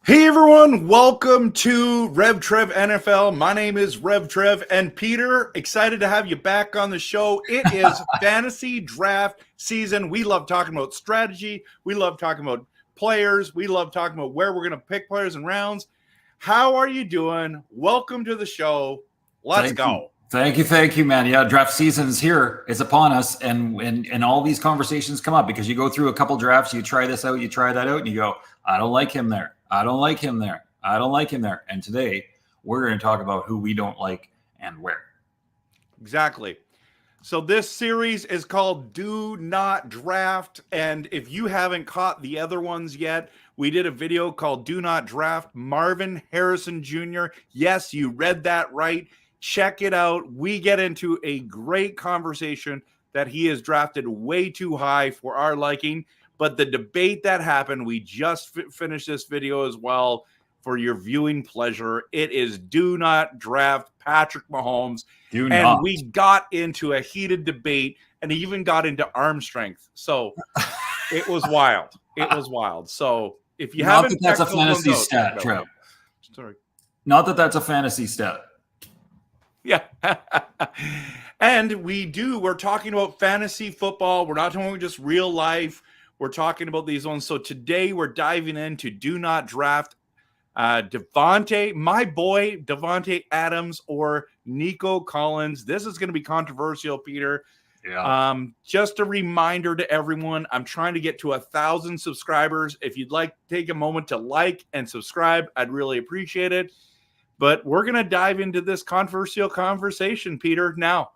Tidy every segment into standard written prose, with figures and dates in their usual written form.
Hey everyone, welcome to Rev Trev NFL. My name is Rev Trev, and Peter, excited to have you back on the show. It is fantasy draft season. We love talking about strategy. We love talking about players. We love talking about where we're going to pick players in rounds. How are you doing? Welcome to the show. Let's go. Thank you, man. Yeah, draft season is here. It's upon us, and all these conversations come up because you go through a couple drafts, you try this out, you try that out, and you go, I don't like him there. I don't like him there. I don't like him there. And today we're going to talk about who we don't like and where. Exactly. So this series is called Do Not Draft. And if you haven't caught the other ones yet, we did a video called Do Not Draft Marvin Harrison Jr. Yes, you read that right. Check it out. We get into a great conversation that he is drafted way too high for our liking. But the debate that happened, we just finished this video as well for your viewing pleasure. It is Do Not Draft Patrick Mahomes. And we got into a heated debate and even got into arm strength. So it was wild. It was wild. So if you haven't... Not that that's a fantasy stat, Trev. Sorry. Not that that's a fantasy stat. Yeah. And we're talking about fantasy football. We're not talking just real life. We're talking about these ones. So today we're diving into Do Not Draft Davante, my boy, Davante Adams or Nico Collins. This is going to be controversial, Peter. Yeah. Just a reminder to everyone, I'm trying to get to 1,000 subscribers. If you'd like to take a moment to like and subscribe, I'd really appreciate it. But we're going to dive into this controversial conversation, Peter. Now,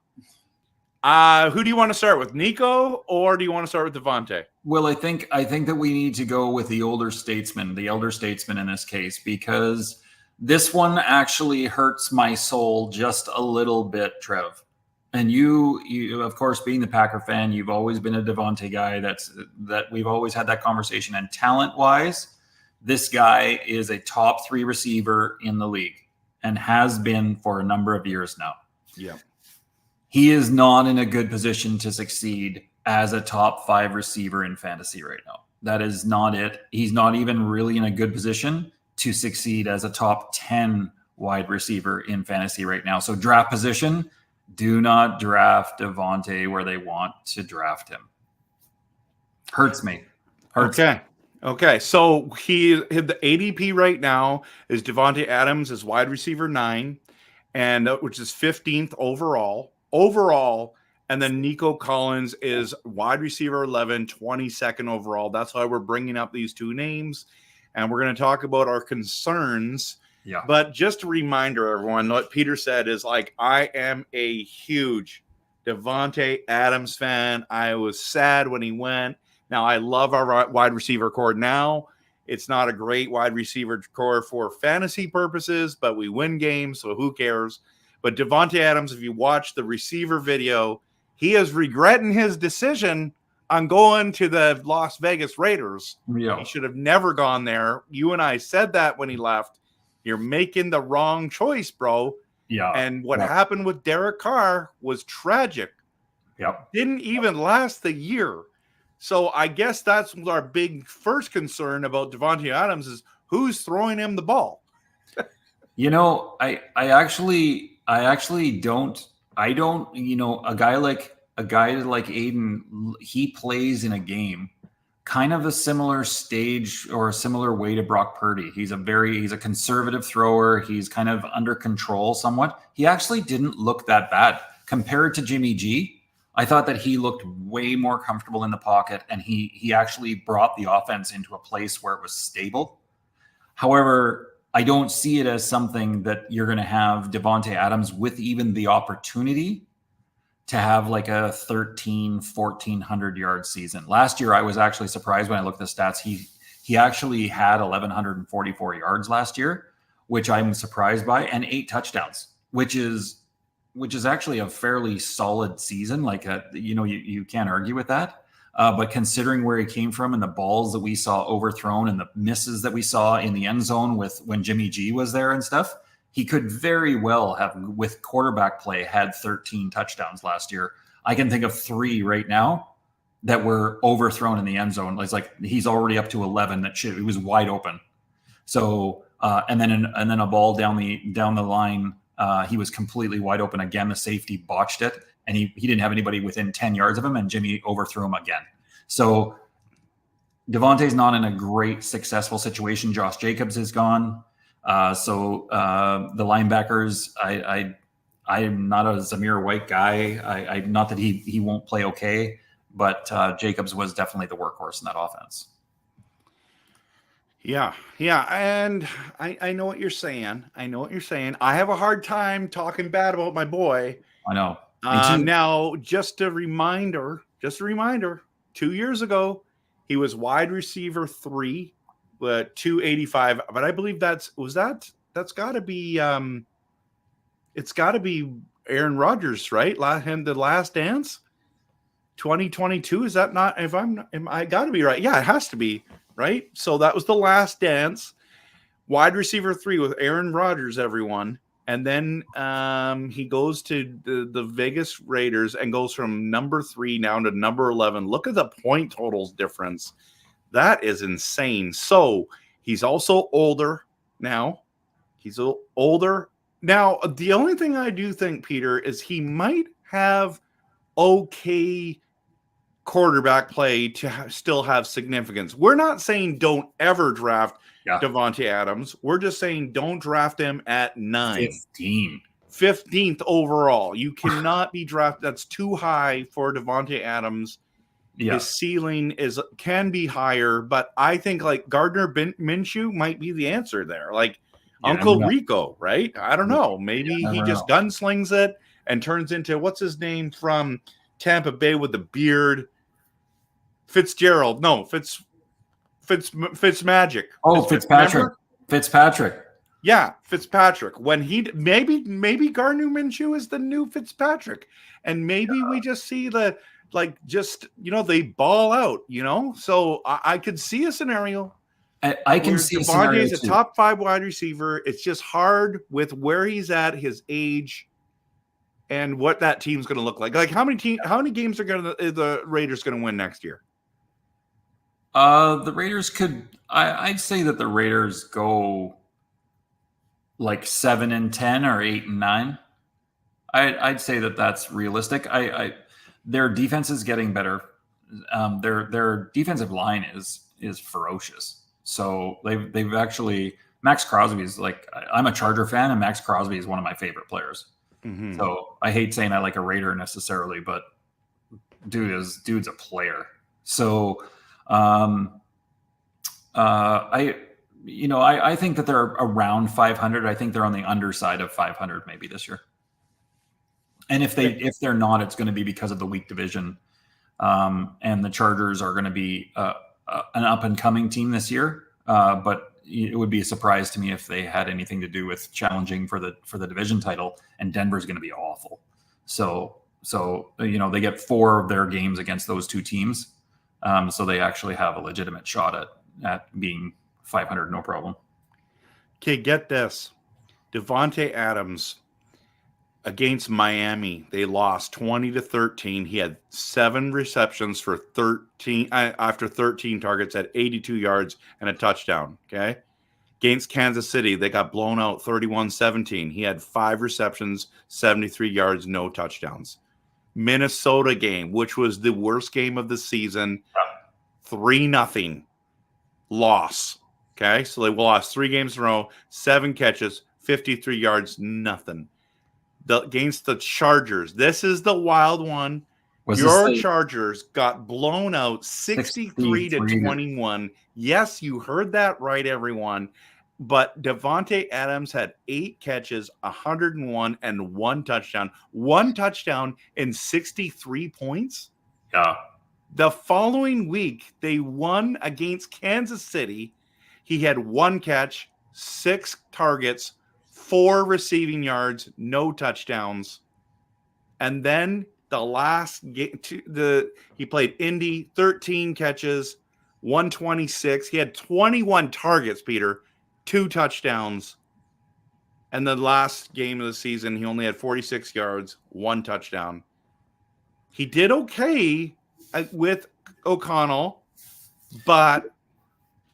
who do you want to start with, Nico, or do you want to start with Davante? Well, I think that we need to go with the elder statesman in this case, because this one actually hurts my soul just a little bit, Trev. And you of course, being the Packer fan, you've always been a Davante guy. That we've always had that conversation. And talent-wise, this guy is a top 3 receiver in the league and has been for a number of years now. Yeah. He is not in a good position to succeed as a top 5 receiver in fantasy right now. That is not it. He's not even really in a good position to succeed as a top 10 wide receiver in fantasy right now. So draft position, do not draft Davante where they want to draft him. Hurts me. Okay. So the ADP right now is Davante Adams is wide receiver 9, and which is 15th overall. And then Nico Collins is wide receiver 11, 22nd overall. That's why we're bringing up these two names, and we're going to talk about our concerns. Yeah. But just a reminder, everyone, what Peter said is I am a huge Davante Adams fan. I was sad when he went. Now, I love our wide receiver core now. It's not a great wide receiver core for fantasy purposes, but we win games, so who cares? But Davante Adams, if you watch the receiver video, he is regretting his decision on going to the Las Vegas Raiders. Yeah. He should have never gone there. You and I said that when he left. You're making the wrong choice, bro. Yeah. And what happened with Derek Carr was tragic. Yep. Didn't even last the year. So I guess that's our big first concern about Davante Adams is who's throwing him the ball. I actually don't, a guy like Aiden, he plays in a game kind of a similar stage or a similar way to Brock Purdy. He's a conservative thrower. He's kind of under control somewhat. He actually didn't look that bad compared to Jimmy G. I thought that he looked way more comfortable in the pocket, and he actually brought the offense into a place where it was stable. However, I don't see it as something that you're going to have Davante Adams with even the opportunity to have like a 1,400 yard season. Last year, I was actually surprised when I looked at the stats. He actually had 1,144 yards last year, which I'm surprised by, and 8 touchdowns, which is actually a fairly solid season. Like, you can't argue with that. But considering where he came from and the balls that we saw overthrown and the misses that we saw in the end zone when Jimmy G was there and stuff, he could very well have, with quarterback play, had 13 touchdowns last year. I can think of 3 right now that were overthrown in the end zone. It's like he's already up to 11 that it was wide open. So and then a ball down the line, he was completely wide open again. The safety botched it, and he didn't have anybody within 10 yards of him, and Jimmy overthrew him again. So Davante's not in a great, successful situation. Josh Jacobs is gone. So the linebackers, I'm not a Zamir White guy. I not that he won't play okay, but Jacobs was definitely the workhorse in that offense. Yeah, and I know what you're saying. I have a hard time talking bad about my boy. I know. Now, just a reminder, 2 years ago, he was wide receiver 3, 285. But I believe that's got to be it's got to be Aaron Rodgers, right? The Last Dance, 2022. Is that not? I got to be right. Yeah, it has to be right. So that was The Last Dance, wide receiver 3 with Aaron Rodgers, everyone. And then he goes to the Vegas Raiders and goes from number 3 now to number 11. Look at the point totals difference. That is insane. So he's also older now. Now, the only thing I do think, Peter, is he might have okay quarterback play to still have significance. We're not saying don't ever draft Davante Adams. We're just saying don't draft him at 9. 15th overall. You cannot be drafted. That's too high for Davante Adams. Yeah. His ceiling can be higher, but I think like Gardner Minshew might be the answer there. Like Uncle Rico, right? I don't know. Maybe he just gunslings it and turns into, what's his name from Tampa Bay with the beard? Fitzgerald. No, Fitzmagic. Oh, Fitzpatrick. Fitzpatrick. Yeah, Fitzpatrick. When maybe Gardner Minshew is the new Fitzpatrick, and maybe we just see they ball out. So I could see a scenario. I can see a scenario Davante's a top 5 wide receiver. It's just hard with where he's at, his age, and what that team's going to look like. Like how many games are the Raiders going to win next year? The Raiders could. I'd say that the Raiders go like 7-10 or 8-9. I'd say that that's realistic. Their defense is getting better. Their defensive line is ferocious. So they've actually, Max Crosby is like, I'm a Charger fan, and Max Crosby is one of my favorite players. Mm-hmm. So I hate saying I like a Raider necessarily, but dude's a player. So I think that they're around 500. I think they're on the underside of 500 maybe this year. And if they're not, it's going to be because of the weak division. And the Chargers are going to be an up and coming team this year. But it would be a surprise to me if they had anything to do with challenging for the division title. And Denver's going to be awful. So they get 4 of their games against those 2 teams. So they actually have a legitimate shot at being 500, no problem. Okay, get this. Davante Adams against Miami, they lost 20-13. He had 7 receptions for 13 after 13 targets at 82 yards and a touchdown. Okay. Against Kansas City, they got blown out 31-17. He had 5 receptions, 73 yards, no touchdowns. Minnesota game, which was the worst game of the season, 3-0 loss. Okay, so they lost 3 games in a row, 7 catches, 53 yards, nothing. Against the Chargers, this is the wild one. Your Chargers got blown out 63-21. Yes, you heard that right, everyone. but Davante Adams had 8 catches, 101, and 1 touchdown. 1 touchdown and 63 points. Yeah. The following week, they won against Kansas City. He had 1 catch, 6 targets, 4 receiving yards, no touchdowns. And then the last game, he played Indy, 13 catches, 126. He had 21 targets, Peter, 2 touchdowns. And the last game of the season, he only had 46 yards, 1 touchdown. He did okay with O'Connell, but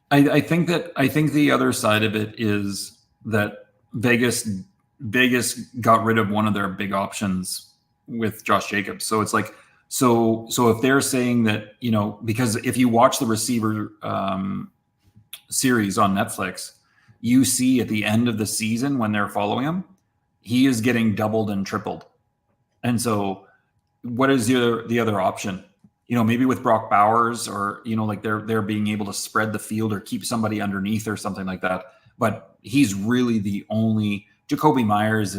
I think the other side of it is that Vegas got rid of one of their big options with Josh Jacobs. So it's like, so if they're saying that, because if you watch the receiver series on Netflix, you see at the end of the season when they're following him, he is getting doubled and tripled. And so what is the other option? Maybe with Brock Bowers, or like they're being able to spread the field or keep somebody underneath or something like that. But he's really the only. Jacoby Myers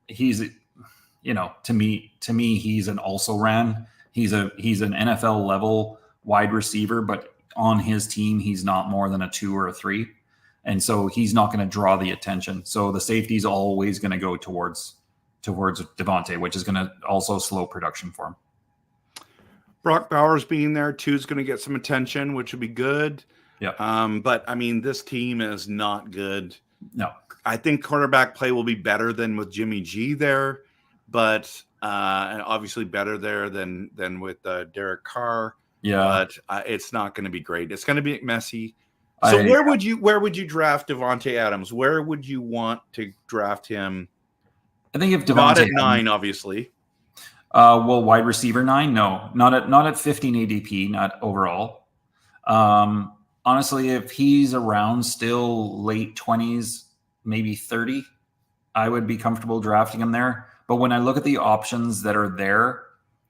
he's to me he's an also ran. He's an NFL level wide receiver, but on his team he's not more than a 2 or a 3, and so he's not going to draw the attention. So the safety's always going to go towards Davante, which is going to also slow production for him. Brock Bowers being there too is going to get some attention, which would be good. Yeah. But I mean, this team is not good. No. I think quarterback play will be better than with Jimmy G there, but and obviously better there than with Derek Carr. Yeah. But it's not going to be great. It's going to be messy. So where would you draft Davante Adams? Where would you want to draft him? I think if Davante not at 9, obviously. Well, wide receiver 9, no, not at 15 ADP, not overall. Honestly, if he's around still late 20s, maybe 30, I would be comfortable drafting him there. But when I look at the options that are there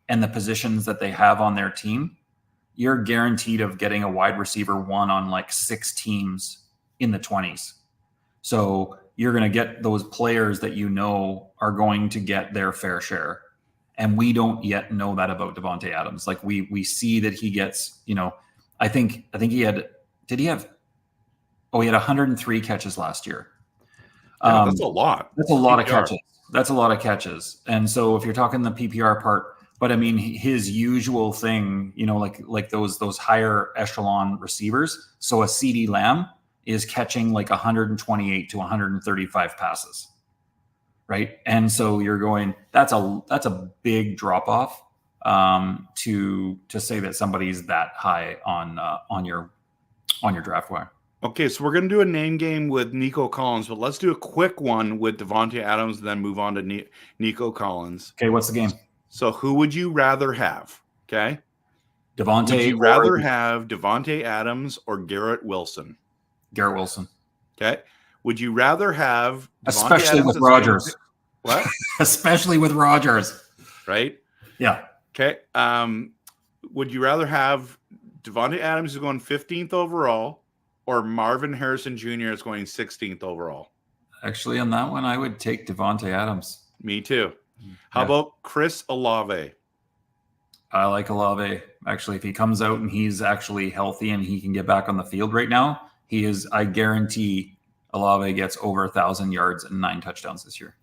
and the positions that they have on their team, you're guaranteed of getting a wide receiver 1 on like 6 teams in the 20s. So you're going to get those players that are going to get their fair share. And we don't yet know that about Davante Adams. Like we see that he gets, I think he had 103 catches last year. That's a lot. That's a lot of catches. That's a lot of catches. And so if you're talking the PPR part, but I mean his usual thing, like those higher echelon receivers. So a CeeDee Lamb is catching like 128 to 135 passes. Right. And so you're going, that's a big drop off to say that somebody's that high on your draft wire. Okay, so we're going to do a name game with Nico Collins, but let's do a quick one with Davante Adams and then move on to Nico Collins. Okay, what's the game? So who would you rather have? Okay. Davante. Would you rather have Davante Adams or Garrett Wilson? Garrett Wilson. Okay. Would you rather have Davante especially Adams with Rodgers? What? Especially with Rodgers. Right? Yeah. Okay. Would you rather have Davante Adams is going 15th overall or Marvin Harrison Jr. is going 16th overall? Actually, on that one, I would take Davante Adams. Me too. How about Chris Olave? I like Olave. Actually, if he comes out and he's actually healthy and he can get back on the field right now, I guarantee Olave gets over 1,000 yards and 9 touchdowns this year.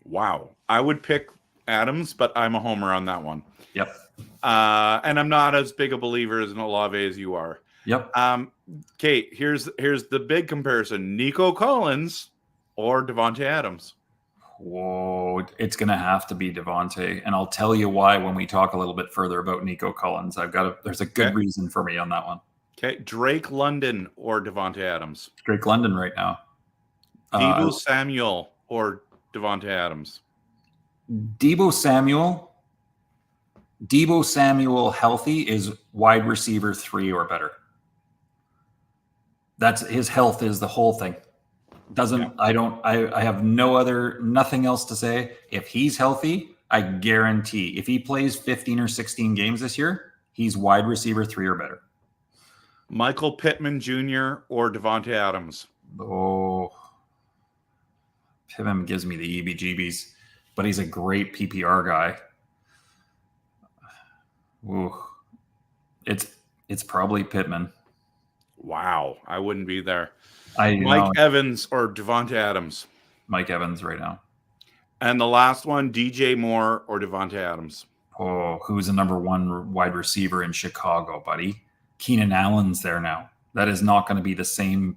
Wow. I would pick Adams, but I'm a homer on that one. Yep. And I'm not as big a believer in Olave as you are. Yep. Okay, here's the big comparison. Nico Collins or Davante Adams? Whoa, it's going to have to be Davante, and I'll tell you why when we talk a little bit further about Nico Collins. There's a good reason for me on that one. Okay, Drake London or Davante Adams? Drake London right now. Deebo Samuel or Davante Adams? Deebo Samuel healthy is wide receiver 3 or better. That's his health is the whole thing. I have nothing else to say. If he's healthy, I guarantee if he plays 15 or 16 games this year, he's wide receiver 3 or better. Michael Pittman Jr. or Davante Adams? Oh, Pittman gives me the EBGBs, but he's a great PPR guy. Ooh, it's probably Pittman. Wow, I wouldn't be there. Mike Evans or Davante Adams? Mike Evans right now. And the last one, DJ Moore or Davante Adams? Oh, who's the number one wide receiver in Chicago, buddy? Keenan Allen's there now. That is not going to be the same.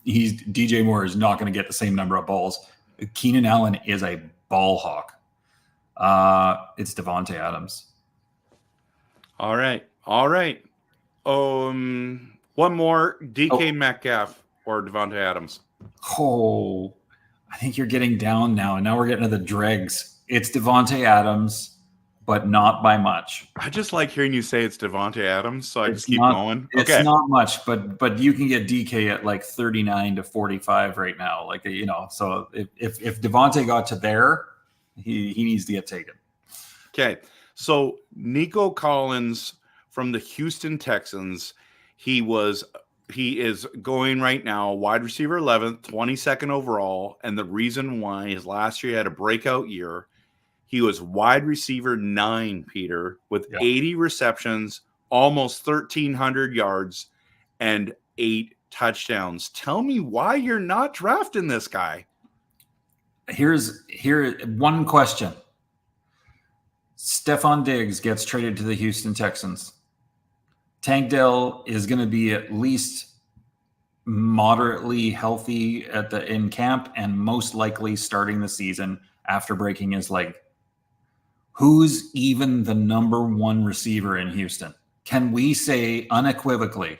DJ Moore is not going to get the same number of balls. Keenan Allen is a ball hawk. It's Davante Adams. All right. One more, DK Metcalf or Davante Adams? Oh, I think you're getting down now. And now we're getting to the dregs. It's Davante Adams, but not by much. I just like hearing you say it's Davante Adams, so I just keep going. It's not much, but you can get DK at like 39 to 45 right now. Like, so if Davante got to there, he needs to get taken. Okay. So Nico Collins from the Houston Texans, he is going right now wide receiver 11th, 22nd overall, and the reason why is last year he had a breakout year. He was wide receiver 9, Peter, with 80 receptions, almost 1,300 yards, and 8 touchdowns. Tell me why you're not drafting this guy. Here one question. Stephon Diggs gets traded to the Houston Texans. Tank Dell is going to be at least moderately healthy in camp and most likely starting the season after breaking his leg. Who's even the number one receiver in Houston? Can we say unequivocally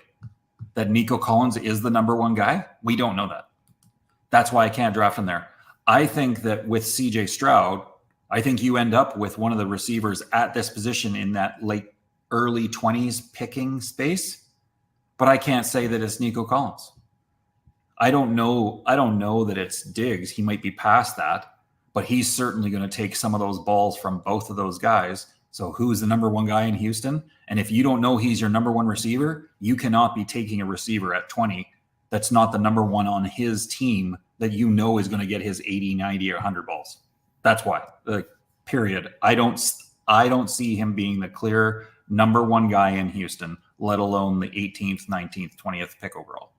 that Nico Collins is the number one guy? We don't know that. That's why I can't draft him there. I think that with CJ Stroud, I think you end up with one of the receivers at this position in that early 20s picking space, but I can't say that it's Nico Collins. I don't know that it's Diggs. He might be past that, but he's certainly going to take some of those balls from both of those guys. So who's the number one guy in Houston? And if you don't know he's your number one receiver, you cannot be taking a receiver at 20 that's not the number one on his team that you know is going to get his 80, 90, or 100 balls. That's why. Period. I don't see him being the clear number one guy in Houston, let alone the 18th, 19th, 20th pick overall.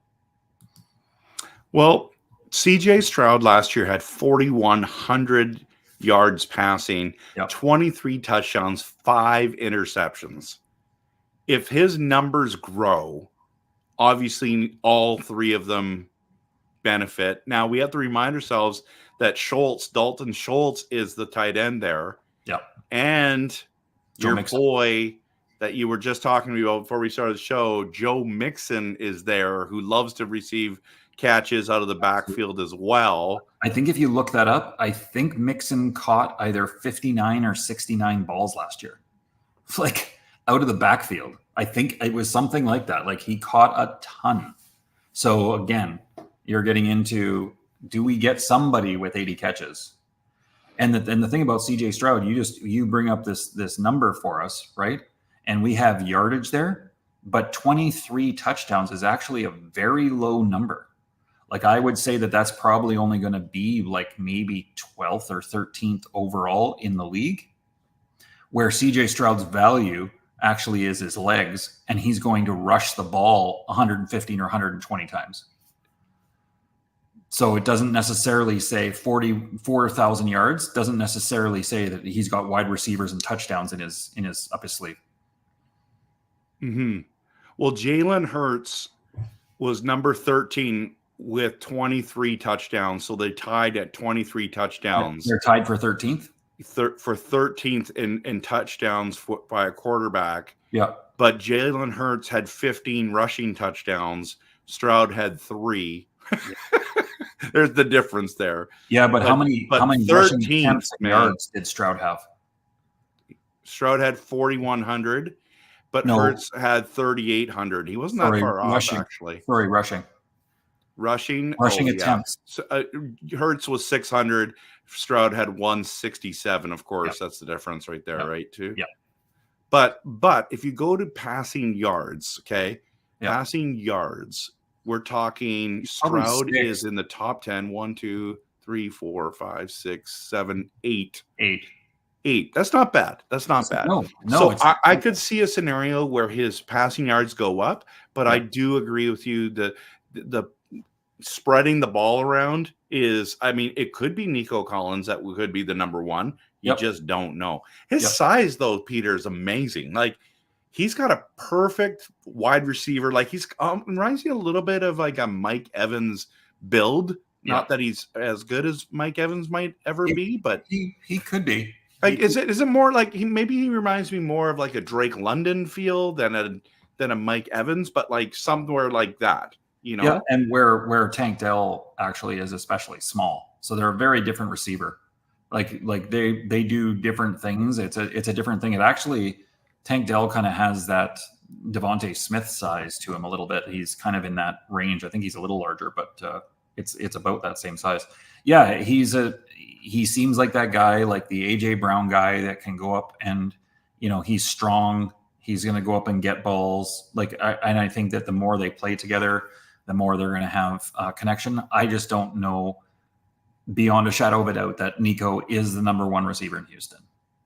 Well, CJ Stroud last year had 4,100 yards passing, 23 touchdowns, 5 interceptions. If his numbers grow, obviously all 3 of them benefit. Now, we have to remind ourselves that Dalton Schultz is the tight end there. Yep. And your boy that you were just talking to me about before we started the show, Joe Mixon, is there, who loves to receive catches out of the backfield as well. I think if you look that up, I think Mixon caught either 59 or 69 balls last year, out of the backfield. I think it was something like that. He caught a ton. So again, you're getting into, do we get somebody with 80 catches? And the thing about CJ Stroud, you bring up this number for us, right? And we have yardage there, but 23 touchdowns is actually a very low number. I would say that's probably only going to be maybe 12th or 13th overall in the league, where CJ Stroud's value actually is his legs, and he's going to rush the ball 115 or 120 times. So it doesn't necessarily say 44,000 yards, doesn't necessarily say that he's got wide receivers and touchdowns in his up his sleeve. Mm-hmm. Well, Jalen Hurts was number 13 with 23 touchdowns. So they tied at 23 touchdowns. They're tied for 13th? For 13th in touchdowns by a quarterback. Yeah. But Jalen Hurts had 15 rushing touchdowns. Stroud had 3. There's the difference there. Yeah, but how many rushing attempts and yards did Stroud have? Stroud had 4,100, but Hurts had 3,800. He wasn't that far off, actually. Sorry, rushing. Rushing attempts. So, Hurts was 600. Stroud had 167. Of course, that's the difference right there, right? Too. Yeah. But if you go to passing yards, okay, Passing yards, we're talking Probably Stroud 6. is in the top 10. 1, 2, 3, 4, 5, 6, 7, 8. 8. That's not bad. That's not bad. No, So it's I could see a scenario where his passing yards go up, but I do agree with you that the spreading the ball around is, I mean, it could be Nico Collins that could be the number one. You just don't know. His size, though, Peter, is amazing. Like, he's got a perfect wide receiver. Like, he's reminds me a little bit of like a Mike Evans build. Not that he's as good as Mike Evans might ever be, but he could be. Like, is it more like he reminds me more of like a Drake London feel than a Mike Evans, but like somewhere like that, you know? Yeah, and where Tank Dell actually is especially small, so they're a very different receiver. Like they do different things. It's a different thing. It actually, Tank Dell kind of has that Davante Smith size to him a little bit. He's kind of in that range. I think he's a little larger, but it's about that same size. Yeah, he seems like that guy, like the AJ Brown guy that can go up and, he's strong. He's going to go up and get balls. And I think that the more they play together, the more they're going to have a connection. I just don't know beyond a shadow of a doubt that Nico is the number one receiver in Houston.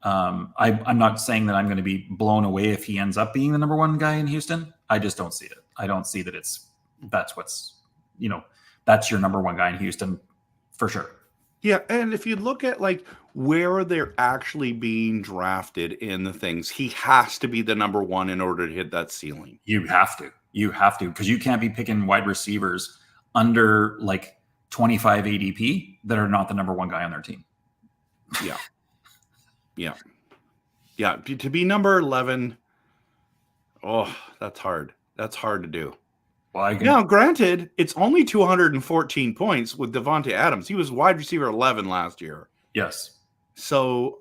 I'm not saying that I'm going to be blown away if he ends up being the number one guy in Houston. I just don't see it. I don't see that that's your number one guy in Houston for sure. Yeah, and if you look at like where they're actually being drafted in the things, he has to be the number one in order to hit that ceiling. You have to, because you can't be picking wide receivers under like 25 ADP that are not the number one guy on their team. Yeah. To be number 11, that's hard. That's hard to do. Now, granted, it's only 214 points with Davante Adams. He was wide receiver 11 last year. Yes. So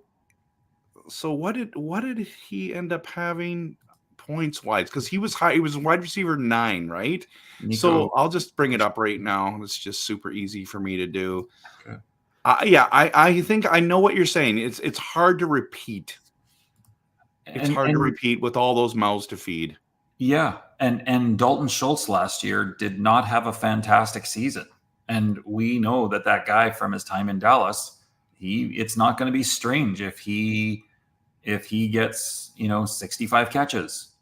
what did he end up having points wise? Because he was high. He was wide receiver 9, right? Nico. So I'll just bring it up right now. It's just super easy for me to do. Okay. I think I know what you're saying. It's hard to repeat. It's hard to repeat with all those mouths to feed. Yeah, and Dalton Schultz last year did not have a fantastic season, and we know that guy from his time in Dallas, it's not going to be strange if he gets 65 catches.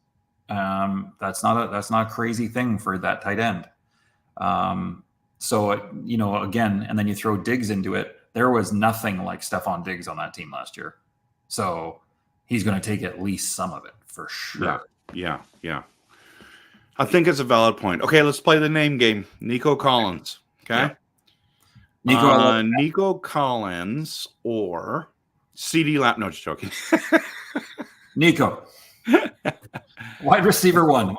That's not a crazy thing for that tight end. So again, and then you throw Diggs into it. There was nothing like Stephon Diggs on that team last year, so he's going to take at least some of it for sure. Yeah. I think it's a valid point. Okay, let's play the name game. Nico Collins. Okay. Yeah. Nico Collins or CD Lamb. No, just joking. Nico. Wide receiver 1.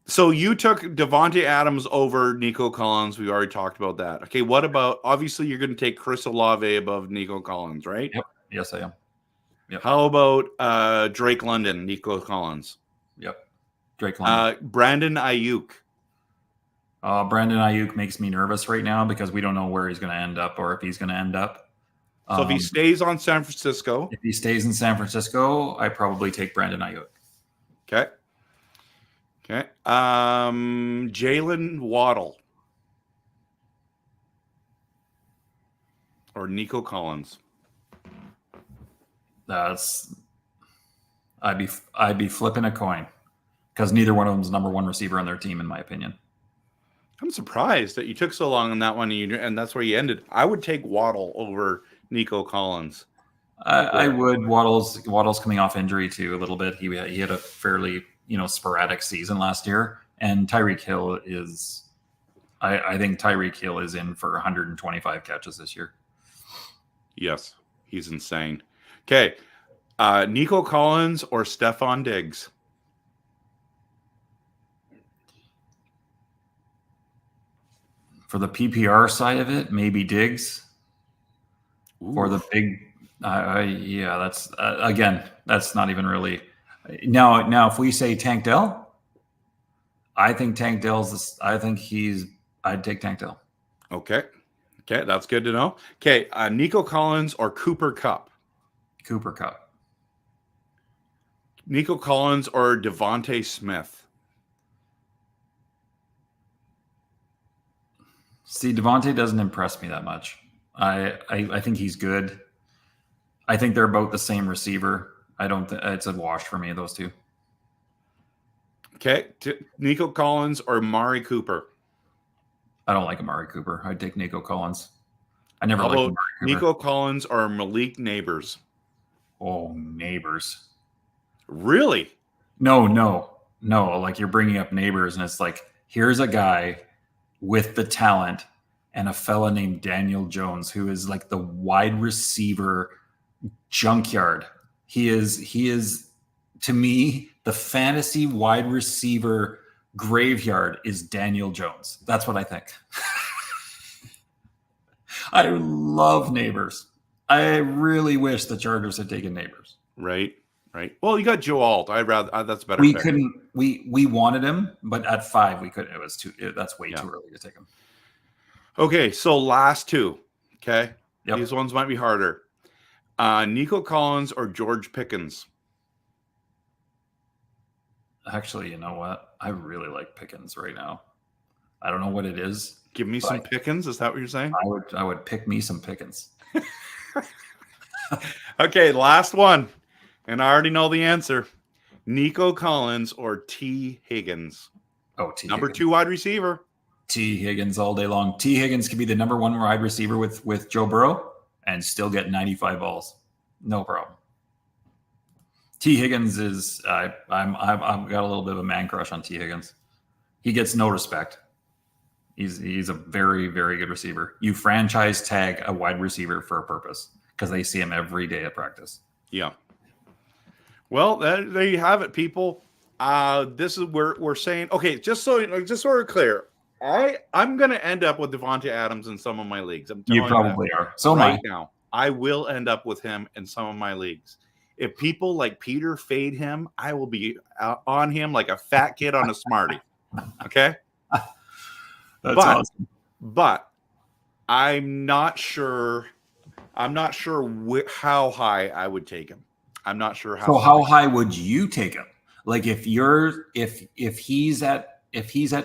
So you took Davante Adams over Nico Collins. We already talked about that. Okay, what about, obviously you're going to take Chris Olave above Nico Collins, right? Yep. Yes, I am. Yep. How about Drake London, Nico Collins? Yep. Drake London. Brandon Ayuk. Brandon Ayuk makes me nervous right now because we don't know where he's going to end up or if he's going to end up. So if he stays on San Francisco. If he stays in San Francisco, I probably take Brandon Ayuk. Okay. Jalen Waddle. Or Nico Collins. I'd be flipping a coin because neither one of them is number one receiver on their team, in my opinion. I'm surprised that you took so long on that one, and that's where you ended. I would take Waddle over Nico Collins. I would. Waddle's coming off injury too a little bit. He had a fairly sporadic season last year, and Tyreek Hill is. I think Tyreek Hill is in for 125 catches this year. Yes, he's insane. Okay, Nico Collins or Stephon Diggs? For the PPR side of it, maybe Diggs. Ooh. For the big, that's again, that's not even really. Now, if we say Tank Dell, I think Tank Dell's. I'd take Tank Dell. Okay, that's good to know. Okay, Nico Collins or Cooper Kupp? Cooper Kupp. Nico Collins or Devontae Smith? See, Davante doesn't impress me that much. I think he's good. I think they're about the same receiver. I don't. It's a wash for me. Those two. Okay, Nico Collins or Mari Cooper? I don't like Amari Cooper. I'd take Nico Collins. I never How liked about Amari Cooper. Nico Collins or Malik Neighbors? Oh, neighbors. Really? No. Like you're bringing up neighbors, and it's like here's a guy with the talent and a fella named Daniel Jones who is like the wide receiver junkyard. He is to me the fantasy wide receiver graveyard is Daniel Jones. That's what I think. I love Neighbors. I really wish the Chargers had taken Neighbors. Right. Well, you got Joe Alt. I'd rather that's better. We pick. couldn't. We wanted him, but at 5 we couldn't. It was too. That's way too early to take him. Okay, so last two. Okay, Yep. These ones might be harder. Nico Collins or George Pickens? Actually, you know what? I really like Pickens right now. I don't know what it is. Give me some Pickens. Is that what you're saying? I would pick me some Pickens. Okay, last one. And I already know the answer. Nico Collins or T. Higgins? Oh, T. Number Higgins. 2 wide receiver. T. Higgins all day long. T. Higgins could be the number 1 wide receiver with Joe Burrow and still get 95 balls. No problem. T. Higgins is I've got a little bit of a man crush on T. Higgins. He gets no respect. He's a very, very good receiver. You franchise tag a wide receiver for a purpose because they see him every day at practice. Yeah. Well, there you have it, people. This is where we're saying, okay, just so we're clear, I'm going to end up with Davante Adams in some of my leagues. I'm telling You probably are. So right now, I will end up with him in some of my leagues. If people like Peter fade him, I will be on him like a fat kid on a Smartie. Okay? That's awesome. But I'm not sure how high I would take him. I'm not sure how. So how high would you take him? Like if he's at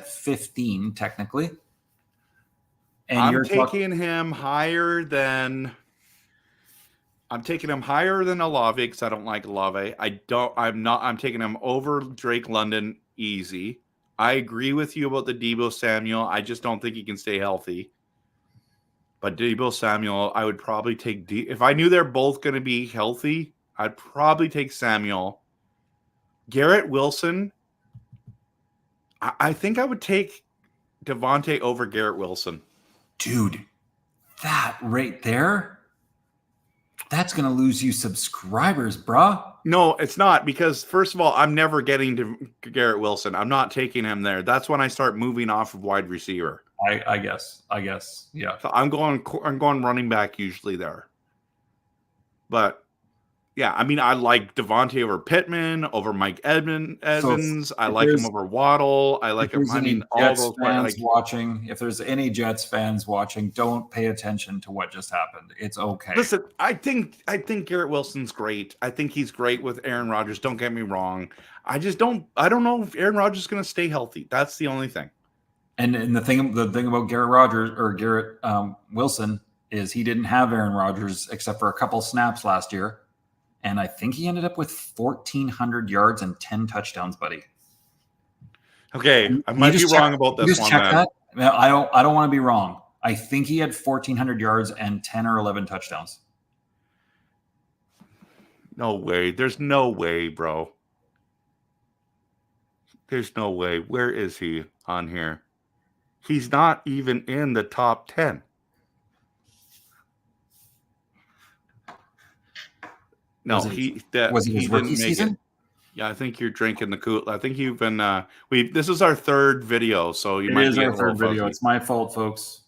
15 technically, and I'm taking him higher than Olave because I don't like Olave. I'm taking him over Drake London easy. I agree with you about the Deebo Samuel. I just don't think he can stay healthy. But Deebo Samuel, I would probably take if I knew they're both going to be healthy, I'd probably take Samuel. Garrett Wilson, I think I would take Davante over Garrett Wilson. Dude, that right there, that's going to lose you subscribers, bruh. No, it's not because, first of all, I'm never getting to Garrett Wilson. I'm not taking him there. That's when I start moving off of wide receiver. I guess. Yeah. So I'm going running back usually there. But yeah, I mean, I like Davante over Pittman, over Mike Evans. I like him over Waddle. I like him. I mean, all those fans watching. If there's any Jets fans watching, don't pay attention to what just happened. It's okay. Listen, I think Garrett Wilson's great. I think he's great with Aaron Rodgers. Don't get me wrong. I don't know if Aaron Rodgers is going to stay healthy. That's the only thing. And the thing about Garrett Wilson is he didn't have Aaron Rodgers except for a couple snaps last year. And I think he ended up with 1,400 yards and 10 touchdowns, buddy. Okay, I might be wrong about this one. That? No, I don't want to be wrong. I think he had 1,400 yards and 10 or 11 touchdowns. No way. There's no way, bro. There's no way. Where is he on here? He's not even in the top 10. No, was he his rookie season? Yeah, I think you're drinking the Kool. I think you've been. This is our third video, so you might be our third video. Fuzzy. It's my fault, folks.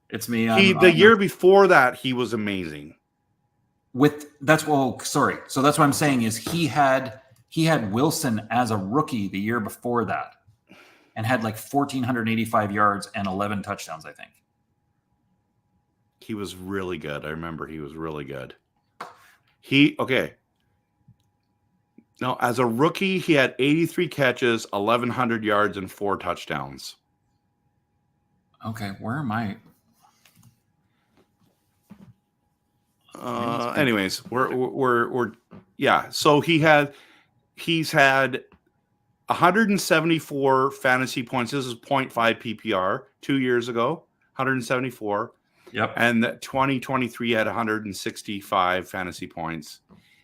It's me. The year before that, he was amazing. So that's what I'm saying is he had Wilson as a rookie the year before that, and had like 1,485 yards and 11 touchdowns. I think he was really good. I remember he was really good. No, as a rookie, he had 83 catches, 1,100 yards, and 4 touchdowns. Okay, where am I? Anyways, we're yeah. So he's had 174 fantasy points. This is 0.5 PPR 2 years ago, 174. Yep. And 2023 had 165 fantasy points.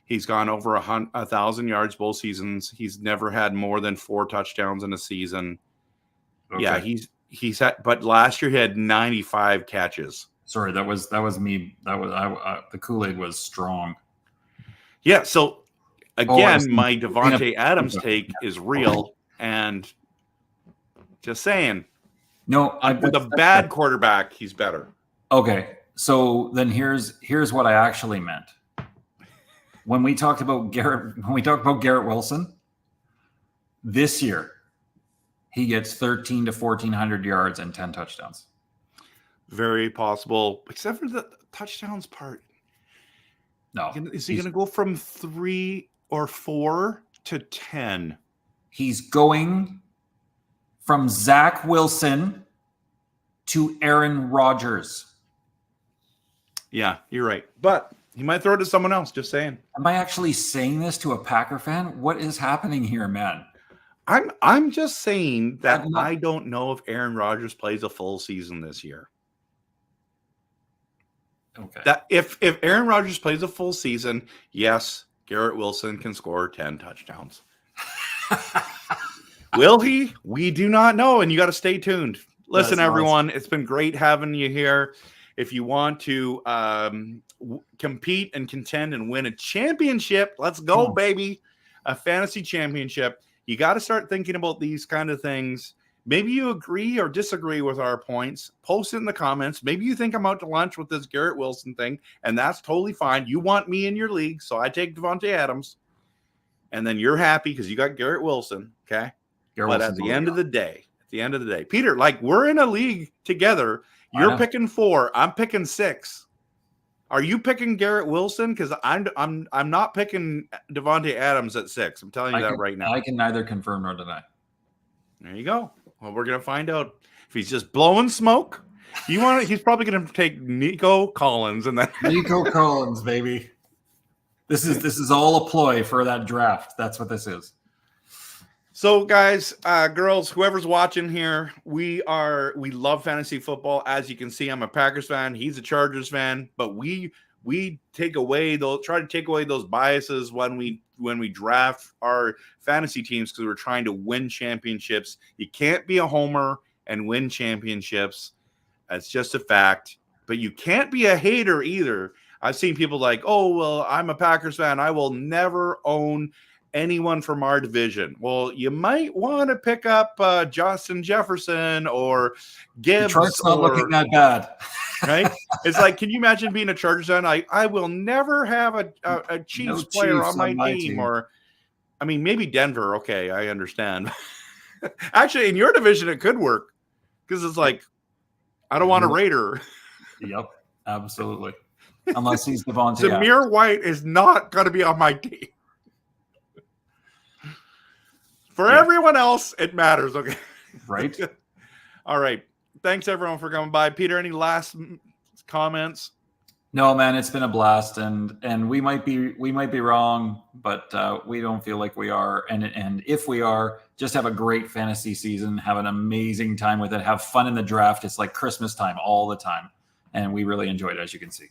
He's gone over 1,000 yards both seasons. He's never had more than 4 touchdowns in a season. Okay. Yeah, he's had, but last year he had 95 catches. Sorry, that was me. That was the Kool-Aid was strong. Yeah. So again, my Davante Adams take is real, and just saying. No, with a bad quarterback, he's better. Okay, so then here's what I actually meant. When we talked about Garrett Wilson, this year he gets 1,300 to 1,400 yards and 10 touchdowns. Very possible, except for the touchdowns part. No. Is he going to go from 3 or 4 to 10? He's going from Zach Wilson to Aaron Rodgers. Yeah, you're right. But he might throw it to someone else, just saying. Am I actually saying this to a Packer fan? What is happening here, man? I'm just saying that I don't know if Aaron Rodgers plays a full season this year. Okay. That if Aaron Rodgers plays a full season, yes, Garrett Wilson can score 10 touchdowns. Will he? We do not know, and you got to stay tuned. Listen, everyone, It's been great having you here. If you want to compete and contend and win a championship, let's go, baby. A fantasy championship. You got to start thinking about these kind of things. Maybe you agree or disagree with our points. Post it in the comments. Maybe you think I'm out to lunch with this Garrett Wilson thing, and that's totally fine. You want me in your league, so I take Davante Adams, and then you're happy because you got Garrett Wilson, okay? But at the end of the day, Peter, like we're in a league together. You're picking 4. I'm picking 6. Are you picking Garrett Wilson? Because I'm not picking Davante Adams at 6. I'm telling you that right now. I can neither confirm nor deny. There you go. Well, we're gonna find out if he's just blowing smoke. He's probably gonna take Nico Collins and then Nico Collins, baby. This is all a ploy for that draft. That's what this is. So, guys, girls, whoever's watching here, we love fantasy football. As you can see, I'm a Packers fan. He's a Chargers fan. But we try to take away those biases when we draft our fantasy teams because we're trying to win championships. You can't be a homer and win championships. That's just a fact. But you can't be a hater either. I've seen people like, oh, well, I'm a Packers fan. I will never own anyone from our division. Well, you might want to pick up Justin Jefferson or Gibbs. Detroit's not looking that bad. Right? It's like, can you imagine being a Chargers fan? I will never have a Chiefs player on my team. Or, I mean, maybe Denver. Okay, I understand. Actually, in your division, it could work because it's like, I don't want a Raider. Yep, absolutely. Unless he's Davante. Zamir White is not going to be on my team. For everyone else, it matters. Okay. Right. All right. Thanks everyone for coming by. Peter, any last comments? No, man, it's been a blast, and we might be wrong, but we don't feel like we are. And if we are, just have a great fantasy season. Have an amazing time with it. Have fun in the draft. It's like Christmas time all the time, and we really enjoyed it, as you can see.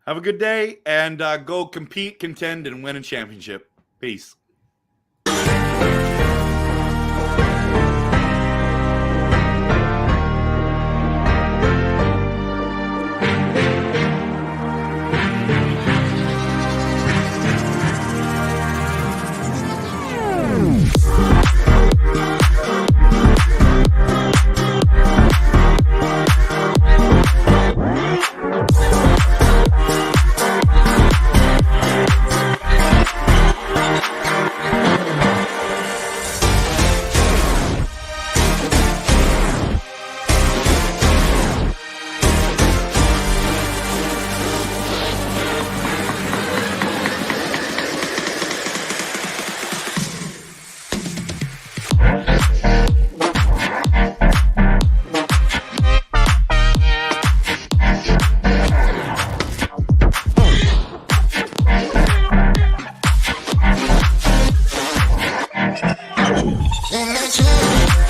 Have a good day, and go compete, contend, and win a championship. Peace. Let's go.